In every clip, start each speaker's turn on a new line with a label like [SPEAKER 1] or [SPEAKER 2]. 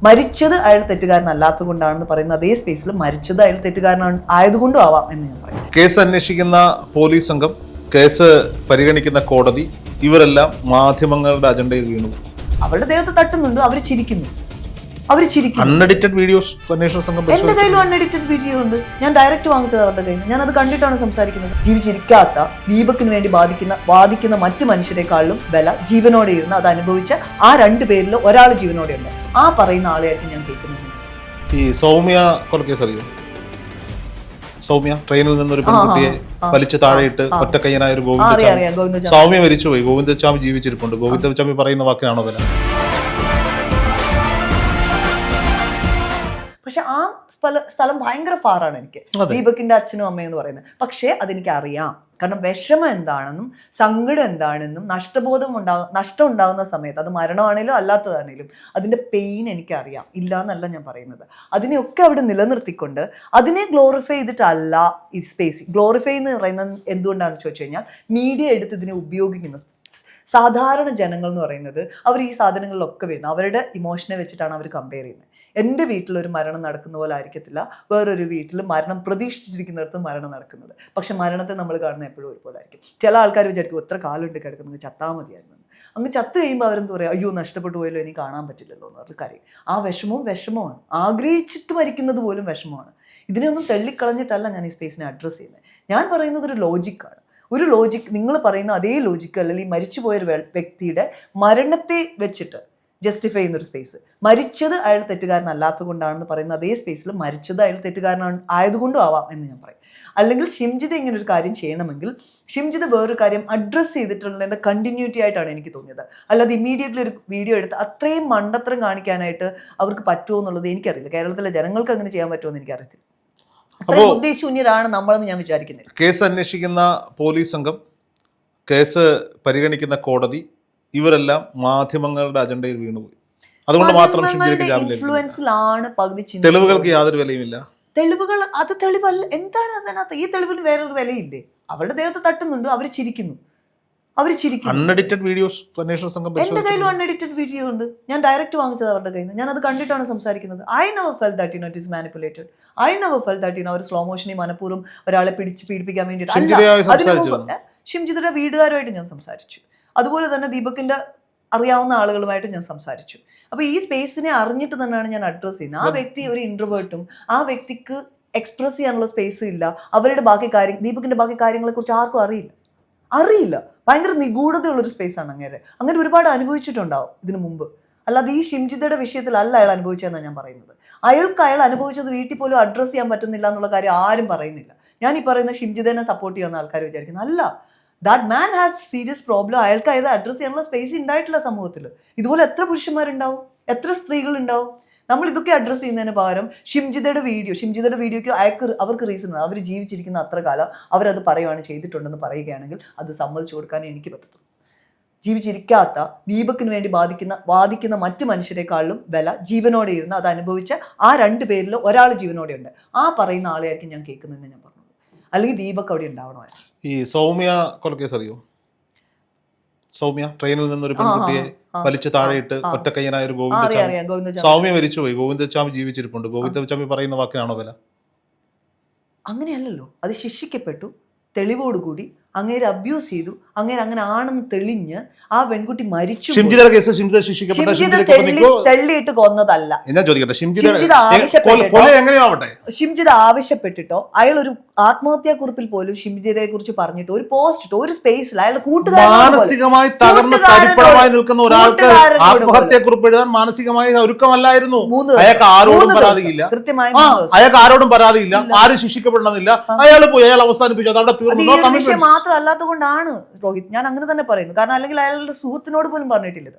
[SPEAKER 1] മരിച്ചത് അയാൾ തെറ്റുകാരനല്ലാത്തത് കൊണ്ടാണെന്ന് പറയുന്ന അതേ സ്പേസിൽ മരിച്ചത് അയാൾ തെറ്റുകാരനാണ് ആയതുകൊണ്ടും ആവാം എന്ന് ഞാൻ പറയും.
[SPEAKER 2] കേസ് അന്വേഷിക്കുന്ന പോലീസ് സംഘം, കേസ് പരിഗണിക്കുന്ന കോടതി, ഇവരെല്ലാം മാധ്യമങ്ങളുടെ അജണ്ടയിൽ വീണു.
[SPEAKER 1] അവരുടെ ദേഹത്ത് തട്ടുന്നുണ്ട്, അവർ ചിരിക്കുന്നു.
[SPEAKER 2] അൺഎഡിറ്റഡ് വീഡിയോസ് അന്വേഷണ സംഘം
[SPEAKER 1] എന്റെ കയ്യിലും അൺഎഡിറ്റഡ് വീഡിയോ ഉണ്ട്. ഞാൻ ഡയറക്റ്റ് വാങ്ങിച്ചത് അവരുടെ കയ്യിൽ. ഞാൻ അത് കണ്ടിട്ടാണ് സംസാരിക്കുന്നത്. ജീവിച്ചിരിക്കാത്ത ദീപക്കിന് വേണ്ടി വാദിക്കുന്ന മറ്റു മനുഷ്യരെക്കാളും വില ജീവനോടെ ഇരുന്ന് അത് അനുഭവിച്ച ആ 2 പേരിൽ ഒരാൾ ജീവനോടെ ഉണ്ട്. ആ പറയുന്ന ആളെയായിരിക്കും ഞാൻ കേൾക്കുന്നത്.
[SPEAKER 2] ഈ സൗമ്യ കൊലക്കേസ് അറിയോ? സൗമ്യ ട്രെയിനിൽ നിന്നൊരു പെൺകുട്ടിയെ വലിച്ചു താഴെയിട്ട് ഒറ്റക്കയ്യനായ ഒരു ഗോവിന്ദസ്വാമി. സൗമ്യ മരിച്ചുപോയി, ഗോവിന്ദസ്വാമി ജീവിച്ചിരിപ്പുണ്ട്. ഗോവിന്ദസ്വാമി പറയുന്ന വാക്കിനാണോ വില?
[SPEAKER 1] പക്ഷെ ആ സ്ഥലം ഭയങ്കര ഫാറാണ് എനിക്ക്, ദീപകിന്റെ അച്ഛനും അമ്മയും എന്ന് പറയുന്നത്. പക്ഷേ അതെനിക്ക് അറിയാം. കാരണം വിഷമം എന്താണെന്നും സങ്കടം എന്താണെന്നും നഷ്ടം ഉണ്ടാകുന്ന സമയത്ത്, അത് മരണമാണേലും അല്ലാത്തതാണേലും അതിന്റെ പെയിൻ എനിക്കറിയാം. ഇല്ല എന്നല്ല ഞാൻ പറയുന്നത്. അതിനെയൊക്കെ അവിടെ നിലനിർത്തിക്കൊണ്ട് അതിനെ ഗ്ലോറിഫൈ ചെയ്തിട്ടല്ല ഈ സ്പേസ്. ഗ്ലോറിഫൈ എന്ന് പറയുന്നത് എന്തുകൊണ്ടാണെന്ന് ചോദിച്ചു കഴിഞ്ഞാൽ, മീഡിയ എടുത്ത് ഇതിനെ ഉപയോഗിക്കുന്നത് സാധാരണ ജനങ്ങൾ എന്ന് പറയുന്നത് അവർ ഈ സാധനങ്ങളിലൊക്കെ വരുന്നത് അവരുടെ ഇമോഷനെ വെച്ചിട്ടാണ് അവർ കമ്പയർ ചെയ്യുന്നത്. എൻ്റെ വീട്ടിലൊരു മരണം നടക്കുന്ന പോലെ ആയിരിക്കത്തില്ല വേറൊരു വീട്ടിൽ മരണം പ്രതീക്ഷിച്ചിരിക്കുന്നിടത്ത് മരണം നടക്കുന്നത്. പക്ഷെ മരണത്തെ നമ്മൾ കാണുന്നത് എപ്പോഴും ഒരുപോലെ ആയിരിക്കും. ചില ആൾക്കാർ വിചാരിക്കും എത്ര കാലുണ്ട് കിടക്കുന്നത്, ചത്താൽ മതിയായിരുന്നു. അങ്ങ് ചത്ത് കഴിയുമ്പോൾ അവരെന്ത് പറയാം, അയ്യോ നഷ്ടപ്പെട്ടു പോയല്ലോ, എനിക്ക് കാണാൻ പറ്റില്ലല്ലോ എന്ന് പറഞ്ഞ കാര്യം. ആ വിഷമമാണ്. ആഗ്രഹിച്ചിട്ട് മരിക്കുന്നത് പോലും വിഷമമാണ്. ഇതിനെയൊന്നും തള്ളിക്കളഞ്ഞിട്ടല്ല ഞാൻ ഈ സ്പേസിനെ അഡ്രസ്സ് ചെയ്യുന്നത്. ഞാൻ പറയുന്നത് ഒരു ലോജിക്കാണ്. ഒരു ലോജിക്ക്, നിങ്ങൾ പറയുന്ന അതേ ലോജിക്ക് അല്ലെങ്കിൽ ഈ മരിച്ചുപോയൊരു വ്യക്തിയുടെ മരണത്തെ വെച്ചിട്ട് ജസ്റ്റിഫൈ ചെയ്യുന്നൊരു സ്പേസ്. മരിച്ചത് അയാൾ തെറ്റുകാരനല്ലാത്തത് കൊണ്ടാണെന്ന് പറയുന്ന അതേ സ്പേസിൽ മരിച്ചത് അയാൾ തെറ്റുകാരനാണ് ആയതുകൊണ്ടും ആവാം എന്ന് ഞാൻ പറയും. അല്ലെങ്കിൽ ഷിംജിത ഇങ്ങനെ ഒരു കാര്യം ചെയ്യണമെങ്കിൽ ഷിംജിത വേറൊരു കാര്യം അഡ്രസ്സ് ചെയ്തിട്ടുള്ളതിൻ്റെ കണ്ടിന്യൂറ്റി ആയിട്ടാണ് എനിക്ക് തോന്നിയത്. അല്ലാതെ ഇമ്മീഡിയറ്റ്ലി ഒരു വീഡിയോ എടുത്ത് അത്രയും മണ്ടത്തരം കാണിക്കാനായിട്ട് അവർക്ക് പറ്റുമോ എന്നുള്ളത് എനിക്കറിയില്ല. കേരളത്തിലെ ജനങ്ങൾക്ക് അങ്ങനെ ചെയ്യാൻ പറ്റുമോ എന്ന് എനിക്കറിയത്തില്ല. ഉദ്ദേശശൂന്യരാണ് നമ്മളെന്ന് ഞാൻ വിചാരിക്കുന്നില്ല.
[SPEAKER 2] കേസ് അന്വേഷിക്കുന്ന പോലീസ് സംഘം, കേസ് പരിഗണിക്കുന്ന കോടതി, ഇവരെല്ലാം മാധ്യമങ്ങളുടെ അജണ്ടയിൽ വീണുപോയി. അതുകൊണ്ട് മാത്രം
[SPEAKER 1] ഇൻഫ്ലുവൻസിലാണ് പകുതി.
[SPEAKER 2] തെളിവുകൾക്ക് യാതൊരു വിലയുമില്ല.
[SPEAKER 1] തെളിവുകൾ അത് തെളിവല്ല. എന്താണ് അതിനകത്ത്? ഈ തെളിവിന് വേറൊരു വിലയില്ലേ? അവരുടെ ദേഹത്ത് തട്ടുന്നുണ്ട്, അവർ ചിരിക്കുന്നു.
[SPEAKER 2] അൺഎഡിറ്റഡ് വീഡിയോസ് അന്വേഷണ സംഘം.
[SPEAKER 1] എന്റെ കയ്യിലും അൺഎഡിറ്റഡ് വീഡിയോ ഉണ്ട്. ഞാൻ ഡയറക്റ്റ് വാങ്ങിച്ചത് അവരുടെ കയ്യിൽ നിന്ന്. ഞാൻ അത് കണ്ടിട്ടാണ് സംസാരിക്കുന്നത്. I never felt that it is manipulated. I never felt that ഒരു സ്ലോ മോഷനിൽ മനഃപൂർവ്വം ഒരാളെ പീഡിപ്പിക്കാൻ വേണ്ടിയിട്ട്. ഷിംജിതയുടെ വീടുകാരുമായിട്ട് ഞാൻ സംസാരിച്ചു. അതുപോലെ തന്നെ ദീപകിന്റെ അറിയാവുന്ന ആളുകളുമായിട്ട് ഞാൻ സംസാരിച്ചു. അപ്പൊ ഈ സ്പേസിനെ അറിഞ്ഞിട്ട് തന്നെയാണ് ഞാൻ അഡ്രസ് ചെയ്യുന്നത്. ആ വ്യക്തി ഒരു ഇൻട്രോവേർട്ടും ആ വ്യക്തിക്ക് എക്സ്പ്രസ് ചെയ്യാനുള്ള സ്പേസും ഇല്ല. അവരുടെ ദീപകിന്റെ ബാക്കി കാര്യങ്ങളെ കുറിച്ച് ആർക്കും അറിയില്ല. ഭയങ്കര നിഗൂഢതയുള്ളൊരു സ്പേസാണ് അങ്ങനെ ഒരുപാട് അനുഭവിച്ചിട്ടുണ്ടാവും ഇതിനു മുമ്പ്. അല്ലാതെ ഈ ഷിംജിതയുടെ വിഷയത്തിലല്ല അയാൾ അനുഭവിച്ചതെന്നാണ് ഞാൻ പറയുന്നത്. അയാൾ അനുഭവിച്ചത് വീട്ടിൽ പോലും അഡ്രസ്സ് ചെയ്യാൻ പറ്റുന്നില്ല എന്നുള്ള കാര്യം ആരും പറയുന്നില്ല. ഞാൻ ഈ പറയുന്ന ഷിംജിതനെ സപ്പോർട്ട് ചെയ്യുന്ന ആൾക്കാർ വിചാരിക്കുന്നു അല്ല, that man has serious problem. അയാൾക്ക് അത് അഡ്രസ്സ് ചെയ്യാനുള്ള സ്പേസ് ഉണ്ടായിട്ടില്ല സമൂഹത്തിൽ. ഇതുപോലെ എത്ര പുരുഷന്മാരുണ്ടാവും, എത്ര സ്ത്രീകളുണ്ടാവും. നമ്മൾ ഇതൊക്കെ അഡ്രസ്സ് ചെയ്യുന്നതിന് പകരം ഷിംജിതയുടെ വീഡിയോയ്ക്ക് അവർക്ക് റീസൺ ആണ്. അവർ ജീവിച്ചിരിക്കുന്ന അത്ര കാലം അവരത് പറയുകയാണ് ചെയ്തിട്ടുണ്ടെന്ന് പറയുകയാണെങ്കിൽ അത് സമ്മതിച്ചു കൊടുക്കാനേ എനിക്ക് പറ്റത്തുള്ളൂ. ജീവിച്ചിരിക്കാത്ത ദീപക്കിന് വേണ്ടി വാദിക്കുന്ന മറ്റു മനുഷ്യരെക്കാളും വില ജീവനോടെ ഇരുന്ന് അത് അനുഭവിച്ച ആ 2 പേരിൽ ഒരാൾ ജീവനോടെ ഉണ്ട്. ആ പറയുന്ന ആളെയായിരിക്കും ഞാൻ കേൾക്കുന്നതെന്ന് ഞാൻ പറഞ്ഞത്. അല്ലെങ്കിൽ ദീപക് അവിടെ ഉണ്ടാവണമായിരുന്നു.
[SPEAKER 2] ഈ സൗമ്യ കൊലക്കേസ് അറിയോ? സൗമ്യ ട്രെയിനിൽ നിന്നൊരു പെൺകുട്ടിയെ വലിച്ചു താഴെയിട്ട് ഒറ്റക്കയ്യനായ ഒരു ഗോവിന്ദസ്വാമി. സൗമ്യ മരിച്ചുപോയി, ഗോവിന്ദസ്വാമി ജീവിച്ചിരിപ്പുണ്ട്. ഗോവിന്ദസ്വാമി പറയുന്ന വാക്കിനാണോ വില?
[SPEAKER 1] അങ്ങനെയല്ലല്ലോ. അത് ശിക്ഷിക്കപ്പെട്ടു, തെളിവോടുകൂടി അങ്ങേരെ അബ്യൂസ് ചെയ്തു, അങ്ങേരെ അങ്ങനെ ആണെന്ന് തെളിഞ്ഞ് ആ പെൺകുട്ടി മരിച്ചു. തെള്ളിയിട്ട് കൊന്നതല്ല. ഷിംജിത ആവശ്യപ്പെട്ടിട്ടോ അയാൾ ഒരു ആത്മഹത്യാ കുറിപ്പിൽ പോലും ഷിംജിതയെ കുറിച്ച് പറഞ്ഞിട്ടോ ഒരു പോസ്റ്റ് ഇട്ടോ ഒരു സ്പേസിൽ അയാൾ
[SPEAKER 2] മാനസികമായി തകർന്ന് തരിപ്പണമായി നിൽക്കുന്ന ഒരാൾക്ക് ആത്മഹത്യാക്കുറിപ്പ് എഴുതാൻ മാനസികമായി ഒരുക്കമല്ലായിരുന്നു. അയാൾക്ക് ആരോടും പരാതിയില്ല, അയാൾക്ക് ആരോടും പരാതിയില്ല, ആരും ശിക്ഷിക്കപ്പെടണമെന്നില്ല. അയാൾ പോയി, അയാൾ അവസാനിപ്പിച്ചു, അതവിടെ തീർന്നു.
[SPEAKER 1] മാത്രമല്ലാത്തത് കൊണ്ടാണ് രോഹിത് ഞാൻ അങ്ങനെ തന്നെ പറയുന്നു. കാരണം അല്ലെങ്കിൽ അയാളുടെ സുഹൃത്തിനോട് പോലും പറഞ്ഞിട്ടില്ല.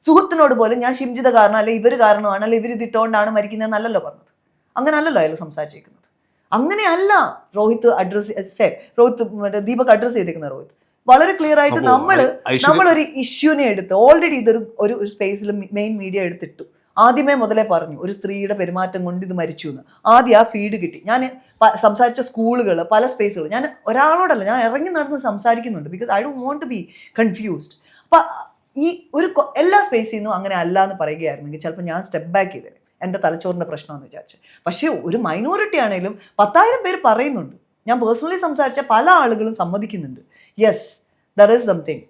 [SPEAKER 1] സുഹൃത്തിനോട് പോലും ഞാൻ ഷിംജിത കാരണം അല്ലെ ഇവര് കാരണമാണ് അല്ലെ ഇവർ ഇതിട്ടോണ്ടാണ് മരിക്കുന്നതെന്നല്ലോ പറഞ്ഞത്. അങ്ങനെ അല്ലല്ലോ അയാൾ സംസാരിച്ചിരിക്കുന്നത്. അങ്ങനെയല്ല രോഹിത് ദീപക് അഡ്രസ് ചെയ്തിരിക്കുന്ന. രോഹിത് വളരെ ക്ലിയർ ആയിട്ട് നമ്മളൊരു ഇഷ്യൂനെ എടുത്ത് ഓൾറെഡി ഇതൊരു സ്പേസിൽ മെയിൻ മീഡിയ എടുത്തിട്ടു. ആദ്യമേ മുതലേ പറഞ്ഞു ഒരു സ്ത്രീയുടെ പെരുമാറ്റം കൊണ്ട് ഇത് മരിച്ചു എന്ന്. ആദ്യം ആ ഫീഡ് കിട്ടി. ഞാൻ സംസാരിച്ച സ്കൂളുകൾ, പല സ്പേസുകൾ, ഞാൻ ഒരാളോടല്ല, ഞാൻ ഇറങ്ങി നടന്ന് സംസാരിക്കുന്നുണ്ട്. Because I don't want to be confused. അപ്പം ഈ എല്ലാ സ്പേസിൽ നിന്നും അങ്ങനെ അല്ല എന്ന് പറയുകയായിരുന്നെങ്കിൽ ചിലപ്പോൾ ഞാൻ സ്റ്റെപ്പ് ബാക്ക് ചെയ്തേനെ, എൻ്റെ തലച്ചോറിൻ്റെ പ്രശ്നമെന്ന് വിചാരിച്ചു. പക്ഷേ ഒരു മൈനോറിറ്റി ആണെങ്കിലും 10,000 പേര് പറയുന്നുണ്ട്. ഞാൻ പേഴ്സണലി സംസാരിച്ച പല ആളുകളും സമ്മതിക്കുന്നുണ്ട്, yes there is something,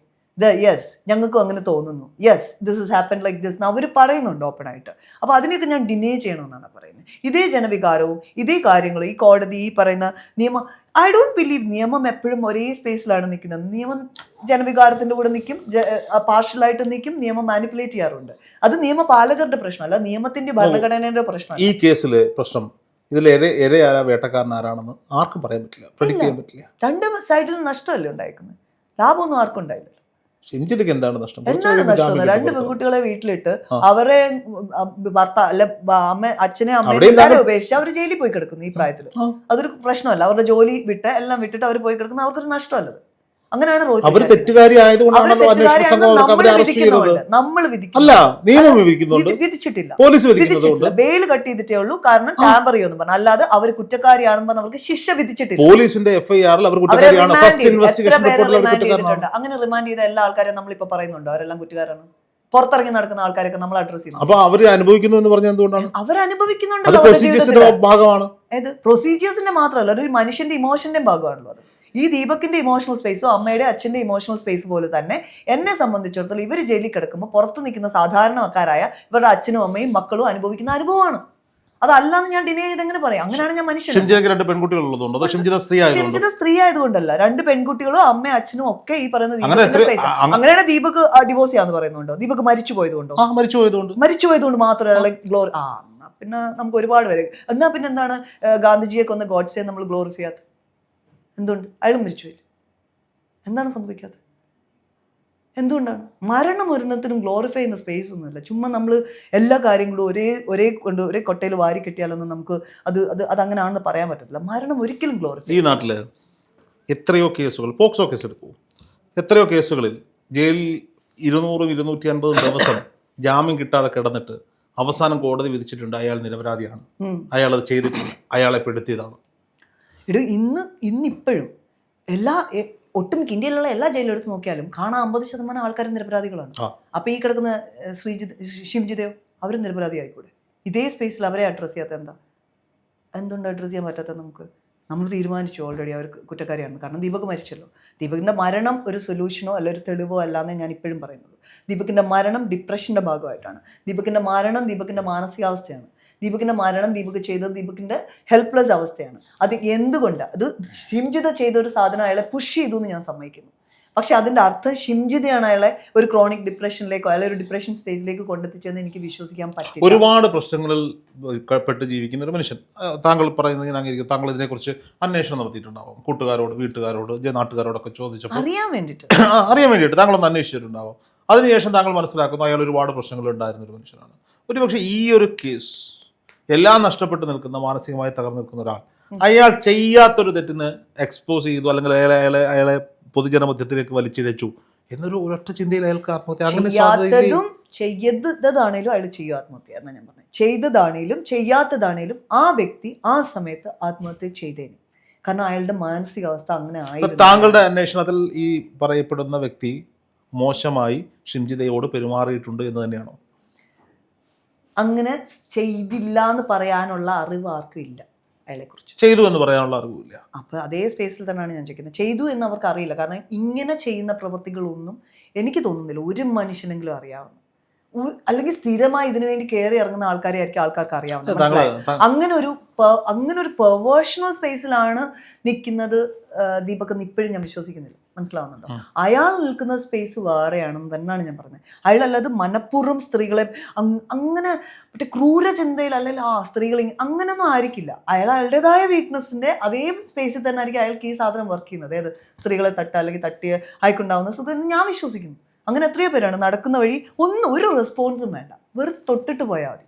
[SPEAKER 1] yes ഞങ്ങൾക്കും അങ്ങനെ തോന്നുന്നു, yes this is happen like this എന്ന് അവർ പറയുന്നുണ്ട് ഓപ്പൺ ആയിട്ട്. അപ്പോൾ അതിനെയൊക്കെ ഞാൻ ഡിനേ ചെയ്യണമെന്നാണ് പറയുന്നത്. ഇതേ ജനവികാരവും ഇതേ കാര്യങ്ങളും ഈ കോടതി ഈ പറയുന്ന നിയമം, ഐ ഡോണ്ട് ബിലീവ് നിയമം എപ്പോഴും ഒരേ സ്പേസിലാണ് നിൽക്കുന്നത്. നിയമം ജനവികാരത്തിൻ്റെ കൂടെ നിൽക്കും, പാർഷ്യലായിട്ട് നിൽക്കും, നിയമം മാനിപ്പുലേറ്റ് ചെയ്യാറുണ്ട്. അത് നിയമപാലകരുടെ പ്രശ്നമല്ല, നിയമത്തിന്റെ ഭരണഘടനയുടെ പ്രശ്നമല്ല.
[SPEAKER 2] ഈ കേസിലെ പ്രശ്നം ഇതിൽ ഇരയാരാ വേട്ടക്കാരൻ ആരാണെന്ന് ആർക്കും പറയാൻ പറ്റില്ല, പ്രെഡിക്റ്റ് ചെയ്യാൻ പറ്റില്ല.
[SPEAKER 1] രണ്ട് സൈഡിലും നഷ്ടമല്ലേ ഉണ്ടായിരിക്കുന്നത്, ലാഭമൊന്നും ആർക്കും ഉണ്ടായില്ല.
[SPEAKER 2] ഷിംജിതയ്ക്ക് എന്താണ് നഷ്ടം?
[SPEAKER 1] എന്താണ് നഷ്ടം? 2 പെൺകുട്ടികളെ വീട്ടിലിട്ട് അവരെ അച്ഛനെ അമ്മയെ എല്ലാവരും ഉപേക്ഷിച്ച് അവർ ജയിലിൽ പോയി കിടക്കുന്നു ഈ പ്രായത്തിൽ. അതൊരു പ്രശ്നമല്ല. അവരുടെ ജോലി വിട്ട് എല്ലാം വിട്ടിട്ട് അവർ പോയി കിടക്കുന്ന അവർക്കൊരു നഷ്ടമല്ലത്. അങ്ങനെയാണ്
[SPEAKER 2] അവർ തെറ്റുകാരി ആയതുകൊണ്ടാണ്
[SPEAKER 1] നമ്മൾ വിധിച്ചിട്ടില്ല, ബെയിൽ കട്ട് ചെയ്തിട്ടേ ഉള്ളൂ. കാരണം ടാമ്പർ ചെയ്യുമെന്ന് പറഞ്ഞു, അല്ലാതെ അവർ കുറ്റക്കാരിയാണെന്ന് പറഞ്ഞ് അവർക്ക് ശിക്ഷ വിധിച്ചിട്ടില്ല.
[SPEAKER 2] പോലീസിന്റെ എഫ്ഐആറിൽ അവർ
[SPEAKER 1] അങ്ങനെ റിമാൻഡ് ചെയ്ത എല്ലാ ആൾക്കാരെയും നമ്മളിപ്പോ പറയുന്നുണ്ടോ അവരെല്ലാം കുറ്റക്കാരാണ്? പുറത്തിറങ്ങി നടക്കുന്ന ആൾക്കാരൊക്കെ നമ്മൾ അഡ്രസ് ചെയ്യുന്നു.
[SPEAKER 2] അപ്പൊ അവർ അനുഭവിക്കുന്നു എന്ന് പറഞ്ഞാൽ എന്തുകൊണ്ടാണ്?
[SPEAKER 1] അവരനുഭവിക്കുന്നുണ്ട്.
[SPEAKER 2] ഭാഗമാണ്.
[SPEAKER 1] പ്രൊസീജിയേഴ്സിന്റെ മാത്രമല്ല, ഒരു മനുഷ്യന്റെ ഇമോഷന്റെ ഭാഗമാണല്ലോ അത്. ഈ ദീപകിന്റെ ഇമോഷണൽ സ്പേസും അമ്മയുടെ അച്ഛന്റെ ഇമോഷണൽ സ്പേസ് പോലെ തന്നെ എന്നെ സംബന്ധിച്ചിടത്തോളം ഇവർ ജയിലിൽ കിടക്കുമ്പോൾ പുറത്ത് നിൽക്കുന്ന സാധാരണക്കാരായ ഇവരുടെ അച്ഛനും അമ്മയും മക്കളും അനുഭവിക്കുന്ന അനുഭവമാണ്. അതല്ലാന്ന് ഞാൻ ഡിനേ ചെയ്തെങ്ങനെ പറയാം? അങ്ങനെയാണ് ഞാൻ മനുഷ്യൻ. ഷിംജിത സ്ത്രീ ആയതുകൊണ്ടല്ല, 2 പെൺകുട്ടികളും അമ്മയും അച്ഛനും ഒക്കെ ഈ പറയുന്ന അങ്ങനെയാണ് ദീപക് ഡിവോഴ്സ് ചെയ്യാന്ന് പറയുന്നുണ്ടോ? ദീപക് മരിച്ചു പോയതുകൊണ്ടോ? മരിച്ചു പോയതുകൊണ്ട് മാത്രമേ ഗ്ലോറി. പിന്നെ നമുക്ക് ഒരുപാട് പേര്. എന്നാ പിന്നെ എന്താണ് ഗാന്ധിജിയെ കൊന്ന ഗോഡ്സെ നമ്മൾ ഗ്ലോറിഫൈ ചെയ്യാത്തത്? എന്തുകൊണ്ട്? അയാളും മരിച്ചുപോയില്ല. എന്താണ് സംഭവിക്കാത്തത്? എന്തുകൊണ്ടാണ്? മരണം ഒരെണ്ണത്തിനും ഗ്ലോറിഫൈ ചെയ്യുന്ന സ്പേസ് ഒന്നുമില്ല. ചുമ്മാ നമ്മൾ എല്ലാ കാര്യങ്ങളും ഒരേ കൊട്ടയിൽ വാരി കെട്ടിയാലൊന്നും നമുക്ക് അതങ്ങനെയാണെന്ന് പറയാൻ പറ്റത്തില്ല. മരണം ഒരിക്കലും ഗ്ലോറിഫൈ.
[SPEAKER 2] ഈ നാട്ടിൽ എത്രയോ കേസുകൾ, പോക്സോ കേസ് എടുക്കൂ, എത്രയോ കേസുകളിൽ ജയിലിൽ 200-250 ദിവസം ജാമ്യം കിട്ടാതെ കിടന്നിട്ട് അവസാനം കോടതി വിധിച്ചിട്ടുണ്ട് അയാൾ നിരപരാധിയാണ്, അയാൾ അത് ചെയ്തിട്ടില്ല, അയാളെ പെടുത്തിയതാണ്.
[SPEAKER 1] ഇന്നിപ്പോഴും ഒട്ടുമിക്ക ഇന്ത്യയിലുള്ള എല്ലാ ജയിലും എടുത്ത് നോക്കിയാലും കാണാൻ 50% ആൾക്കാരും നിരപരാധികളാണ്. അപ്പൊ ഈ കിടക്കുന്ന ഷിംജിതയോ അവരും നിരപരാധി ആയിക്കൂടെ? ഇതേ സ്പേസിൽ അവരെ അഡ്രസ് ചെയ്യാത്ത എന്തുകൊണ്ട് അഡ്രസ് ചെയ്യാൻ പറ്റാത്ത? നമ്മൾ തീരുമാനിച്ചു ഓൾറെഡി അവർ കുറ്റക്കാരിയാണ്. കാരണം ദീപക് മരിച്ചല്ലോ. ദീപകിന്റെ മരണം ഒരു സൊല്യൂഷനോ അല്ല ഒരു തെളിവോ അല്ലാന്നേ ഞാൻ ഇപ്പോഴും പറയുന്നുള്ളൂ. ദീപകിന്റെ മരണം ഡിപ്രഷന്റെ ഭാഗമായിട്ടാണ്. ദീപകിന്റെ മരണം ദീപകിന്റെ മാനസികാവസ്ഥയാണ്. ദീപകിന്റെ മരണം ദീപക് ചെയ്തത് ദീപകിന്റെ ഹെൽപ്ലെസ് അവസ്ഥയാണ്. അത് എന്തുകൊണ്ട്? അത് ഷിംജിത ചെയ്ത ഒരു സാധനം അയാളെ പുഷ് ചെയ്തു എന്ന് ഞാൻ സമ്മതിക്കുന്നു. പക്ഷെ അതിന്റെ അർത്ഥം ഷിംജിതയാണ് അയാളെ ഒരു ക്രോണിക് ഡിപ്രഷനിലേക്കോ അയാളെ ഒരു ഡിപ്രഷൻ സ്റ്റേജിലേക്ക് കൊണ്ടെത്തിച്ചെന്ന് എനിക്ക് വിശ്വസിക്കാൻ പറ്റില്ല.
[SPEAKER 2] ഒരുപാട് പ്രശ്നങ്ങളിൽ പെട്ട് ജീവിക്കുന്ന ഒരു മനുഷ്യൻ, താങ്കൾ പറയുന്നത് ഞാൻ അംഗീകരിക്കും. താങ്കൾ ഇതിനെക്കുറിച്ച് അന്വേഷണം നടത്തിയിട്ടുണ്ടാവും, കൂട്ടുകാരോട് വീട്ടുകാരോട് നാട്ടുകാരോടൊക്കെ ചോദിച്ചപ്പോൾ അറിയാൻ വേണ്ടിയിട്ട് താങ്കളൊന്ന് അന്വേഷിച്ചിട്ടുണ്ടാവും. അതിനുശേഷം താങ്കൾ മനസ്സിലാക്കുന്നു അയാൾ ഒരുപാട് പ്രശ്നങ്ങൾ ഉണ്ടായിരുന്ന ഒരു മനുഷ്യനാണ്. ഒരുപക്ഷെ ഈ ഒരു കേസ് എല്ലാം നഷ്ടപ്പെട്ട് നിൽക്കുന്ന, മാനസികമായി തകർന്നു നിൽക്കുന്ന ഒരാൾ അയാൾ ചെയ്യാത്തൊരു തെറ്റിന് എക്സ്പോസ് ചെയ്തു, അല്ലെങ്കിൽ അയാളെ പൊതുജനമധ്യത്തിലേക്ക് വലിച്ചിഴച്ചു എന്നൊരു ഒരൊറ്റ ചിന്തയിൽ അയാൾക്ക് ആത്മഹത്യ.
[SPEAKER 1] ചെയ്തതാണേലും അയാൾ ചെയ്യും ആത്മഹത്യ എന്നാണ് ഞാൻ പറഞ്ഞത്. ചെയ്തതാണേലും ചെയ്യാത്തതാണേലും ആ വ്യക്തി ആ സമയത്ത് ആത്മഹത്യ ചെയ്തേനെ. കാരണം അയാളുടെ മാനസികാവസ്ഥ അങ്ങനെ ആയിരുന്നു.
[SPEAKER 2] താങ്കളുടെ അന്വേഷണത്തിൽ ഈ പറയപ്പെടുന്ന വ്യക്തി മോശമായി ഷിംജിതയോട് പെരുമാറിയിട്ടുണ്ട് എന്ന് തന്നെയാണോ?
[SPEAKER 1] അങ്ങനെ ചെയ്തില്ല എന്ന് പറയാനുള്ള അറിവ് ആർക്കും ഇല്ല. അയാളെക്കുറിച്ച്
[SPEAKER 2] ചെയ്തു എന്ന് പറയാനുള്ള അറിവില്ല.
[SPEAKER 1] അപ്പോൾ അതേ സ്പേസിൽ തന്നെയാണ് ഞാൻ ചോദിക്കുന്നത്. ചെയ്തു എന്ന് അവർക്ക് അറിയില്ല. കാരണം ഇങ്ങനെ ചെയ്യുന്ന പ്രവൃത്തികളൊന്നും എനിക്ക് തോന്നുന്നില്ല ഒരു മനുഷ്യനെങ്കിലും അറിയാവുന്ന, അല്ലെങ്കിൽ സ്ഥിരമായി ഇതിനു വേണ്ടി കയറി ഇറങ്ങുന്ന ആൾക്കാരെ ആയിരിക്കും ആൾക്കാർക്ക് അറിയാവുന്നത്. അങ്ങനെ ഒരു പെർവേർഷണൽ സ്പേസിലാണ് നിൽക്കുന്നത് ദീപക് എന്ന് ഇപ്പോഴും ഞാൻ വിശ്വസിക്കുന്നില്ല. മനസ്സിലാവുന്നുണ്ടോ? അയാൾ നിൽക്കുന്ന സ്പേസ് വേറെയാണെന്ന് തന്നെയാണ് ഞാൻ പറഞ്ഞത്. അയാളല്ലാതെ മനഃപൂർവ്വം സ്ത്രീകളെ അങ്ങനെ മറ്റേ ക്രൂരചിന്തയിൽ അല്ലെങ്കിൽ സ്ത്രീകൾ അങ്ങനെയൊന്നും ആയിരിക്കില്ല. അയാളുടേതായ വീക്ക്നെസ്സിന്റെ അതേ സ്പേസിൽ തന്നെ ആയിരിക്കും അയാൾക്ക് ഈ സാധനം വർക്ക് ചെയ്യുന്നത്. അതായത് സ്ത്രീകളെ അല്ലെങ്കിൽ തട്ടിയ അയക്കുണ്ടാവുന്ന സുഖം എന്ന് ഞാൻ വിശ്വസിക്കുന്നു. അങ്ങനെ എത്രയോ പേരാണ് നടക്കുന്ന വഴി ഒരു റെസ്പോൺസും വേണ്ട, വെറുതെ തൊട്ടിട്ട് പോയാൽ മതി.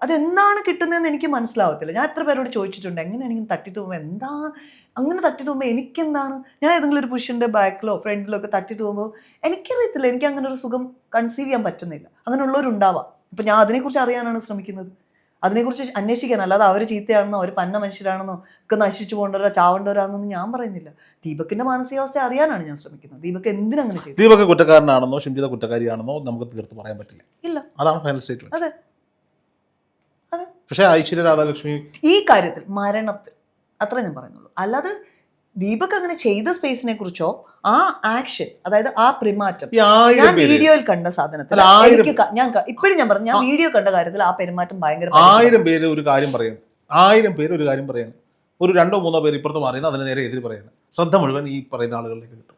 [SPEAKER 1] അതെന്താണ് കിട്ടുന്നതെന്ന് എനിക്ക് മനസ്സിലാവത്തില്ല. ഞാൻ എത്ര പേരോട് ചോദിച്ചിട്ടുണ്ട് എങ്ങനെയാണ് ഇങ്ങനെ തട്ടിട്ട് പോകുമ്പോൾ അങ്ങനെ തട്ടിട്ട് പോകുമ്പോൾ എനിക്കെന്താണ്? ഞാൻ ഏതെങ്കിലും ഒരു പുരുഷൻ്റെ ബാക്കിലോ ഫ്രണ്ടിലോ ഒക്കെ തട്ടിട്ട് പോകുമ്പോൾ എനിക്കറിയത്തില്ല, എനിക്ക് അങ്ങനെ ഒരു സുഖം കൺസീവ് ചെയ്യാൻ പറ്റുന്നില്ല. അങ്ങനെയുള്ളവരുണ്ടാവാം. ഇപ്പം ഞാൻ അതിനെക്കുറിച്ച് അറിയാനാണ് ശ്രമിക്കുന്നത്. അതിനെക്കുറിച്ച് അന്വേഷിക്കാൻ, അല്ലാതെ അവർ ചീത്തയാണെന്നോ അവർ പന്ന മനുഷ്യരാണെന്നോ ഒക്കെ നശിച്ചു പോകേണ്ടവരോ ചാവേണ്ടവരാണെന്നൊന്നും ഞാൻ പറയുന്നില്ല. ദീപകിന്റെ മാനസികാവസ്ഥ അറിയാനാണ് ഞാൻ ശ്രമിക്കുന്നത്. ദീപക് എന്തിനങ്ങനെ ചെയ്തു?
[SPEAKER 2] ദീപക് കുറ്റക്കാരനാണെന്നോ ഷിംജിത കുറ്റക്കാരിയാണെന്നോ നമുക്ക് തീർത്ത് പറയാൻ പറ്റില്ല.
[SPEAKER 1] ഇല്ല,
[SPEAKER 2] അതാണ് ഫൈനൽ സ്റ്റേറ്റ്മെന്റ്.
[SPEAKER 1] അതെ അതെ.
[SPEAKER 2] പക്ഷേ ഐശ്വര്യ രാധാലക്ഷ്മി
[SPEAKER 1] ഈ കാര്യത്തിൽ മരണത്തിൽ അത്ര ഞാൻ പറയുന്നുള്ളൂ. അല്ലാതെ ദീപക് അങ്ങനെ ചെയ്ത സ്പേസിനെ കുറിച്ചോ ആ ആക്ഷൻ, അതായത് ആ പെരുമാറ്റം, ഞാൻ വീഡിയോയിൽ കണ്ട സാധനത്തിൽ ഇപ്പോഴും ഞാൻ പറഞ്ഞു, ഞാൻ വീഡിയോ കണ്ട കാര്യത്തിൽ ആ പെരുമാറ്റം ഭയങ്കര
[SPEAKER 2] 1000 പേര് ഒരു കാര്യം പറയും, 1000 പേര് ഒരു കാര്യം പറയാണ്, ഒരു 2-3 പേര് ഇപ്പുറത്ത് പറയുന്നത് അതിന് നേരെ എതിര് പറയുന്നത്, ശ്രദ്ധ മുഴുവൻ ഈ പറയുന്ന ആളുകളിലേക്ക് കിട്ടും.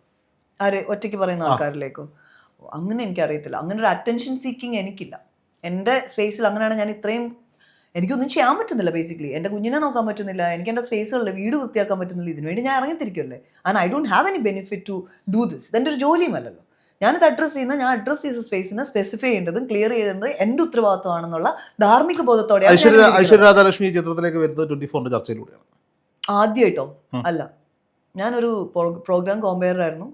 [SPEAKER 1] ആര് ഒറ്റയ്ക്ക് പറയുന്ന ആൾക്കാരിലേക്കോ? അങ്ങനെ എനിക്കറിയത്തില്ല. അങ്ങനെ ഒരു അറ്റൻഷൻ സീക്കിങ് എനിക്കില്ല. എൻ്റെ സ്പേസിൽ അങ്ങനെയാണ്. ഞാൻ ഇത്രയും എനിക്കൊന്നും ചെയ്യാൻ പറ്റുന്നില്ല. ബേസിക്കലി എൻ്റെ കുഞ്ഞിനെ നോക്കാൻ പറ്റുന്നില്ല, എനിക്ക് എൻ്റെ സ്പേസുകളിൽ വീട് വൃത്തിയാക്കാൻ പറ്റുന്നില്ല. ഇതിനുവേണ്ടി ഞാൻ ഇറങ്ങിത്തിരിക്കുമല്ലേ. And I don't have any benefit to do this. ഇതെൻ്റെ ഒരു ജോലിയുമല്ലല്ലോ. ഞാനിത് ഞാൻ അഡ്രസ് ചെയ്ത സ്പേസിനെ സ്പെസിഫൈ ചെയ്യേണ്ടതും ക്ലിയർ ചെയ്യേണ്ടത് എൻ്റെ ഉത്തരവാദിത്വമാണെന്നുള്ള ധാർമ്മിക ബോധത്തോടെ.
[SPEAKER 2] ഐശ്വര്യ രാധാലക്ഷ്മി ചിത്രത്തിലേക്ക് വരുന്നത് 24 ചർച്ചയിലൂടെയാണ്.
[SPEAKER 1] ആദ്യമായിട്ടോ? അല്ല, ഞാനൊരു പ്രോഗ്രാം കോമ്പയറായിരുന്നു,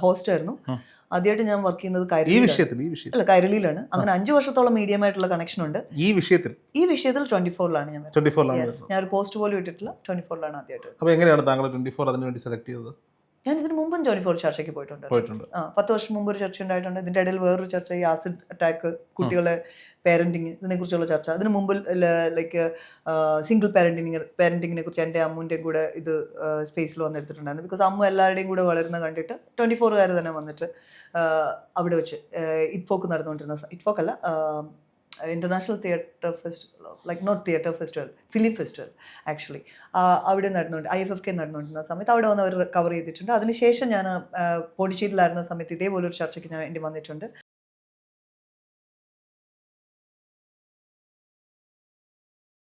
[SPEAKER 1] ഹോസ്റ്റ് ആയിരുന്നു. ആദ്യമായിട്ട് ഞാൻ വർക്ക് ചെയ്യുന്നത് കൈരളിയിലാണ്. അങ്ങനെ 5 വർഷത്തോളം മീഡിയമായിട്ടുള്ള കണക്ഷൻ ഉണ്ട്. ഈ വിഷയത്തിൽ 24-ലാണ് ഞാൻ. ഞാൻ ഒരു പോസ്റ്റ് പോലും ഇട്ടിട്ടില്ല. 24-ലാണ് ആദ്യമായിട്ട്.
[SPEAKER 2] അപ്പോൾ എങ്ങനെയാണ് താങ്കൾ 24 അതിന് വേണ്ടി സെലക്ട് ചെയ്തത്?
[SPEAKER 1] ഞാൻ ഇതിന് മുമ്പും 24 ചർച്ചയ്ക്ക് പോയിട്ടുണ്ട്. 10 വർഷം മുമ്പ് ഒരു ചർച്ച ഉണ്ടായിട്ടുണ്ട്. ഇതിന്റെ ഇടയിൽ വേറൊരു ചർച്ച, ഈ ആസിഡ് അറ്റാക്ക്, കുട്ടികളെ പേരന്റിങ്, ഇതിനെ കുറിച്ചുള്ള ചർച്ച. അതിന് മുമ്പിൽ ലൈക്ക് സിംഗിൾ പേരന്റിങ്ങിനെ കുറിച്ച് എൻ്റെ അമ്മുവിൻ്റെയും കൂടെ ഇത് സ്പേസിൽ വന്നെടുത്തിട്ടുണ്ടായിരുന്നു. ബിക്കോസ് അമ്മ എല്ലാവരുടെയും കൂടെ വളരുന്ന കണ്ടിട്ട് 24-കാർ തന്നെ വന്നിട്ട് അവിടെ വെച്ച് ഇറ്റ്ഫോക്ക് നടന്നുകൊണ്ടിരുന്ന, ഇറ്റ്ഫോക്ക് അല്ല, international theatre festival, like not theatre festival, film festival actually, അവിടെ നടന്നുകൊണ്ട് IFFK നടന്നുകൊണ്ടിരുന്ന സമയത്ത് അവിടെ വന്ന് അവർ കവർ ചെയ്തിട്ടുണ്ട്. അതിനുശേഷം ഞാൻ പോണ്ടിച്ചേരിയിലായിരുന്ന സമയത്ത് ഇതേപോലൊരു ചർച്ചയ്ക്ക് ഞാൻ വേണ്ടി വന്നിട്ടുണ്ട്.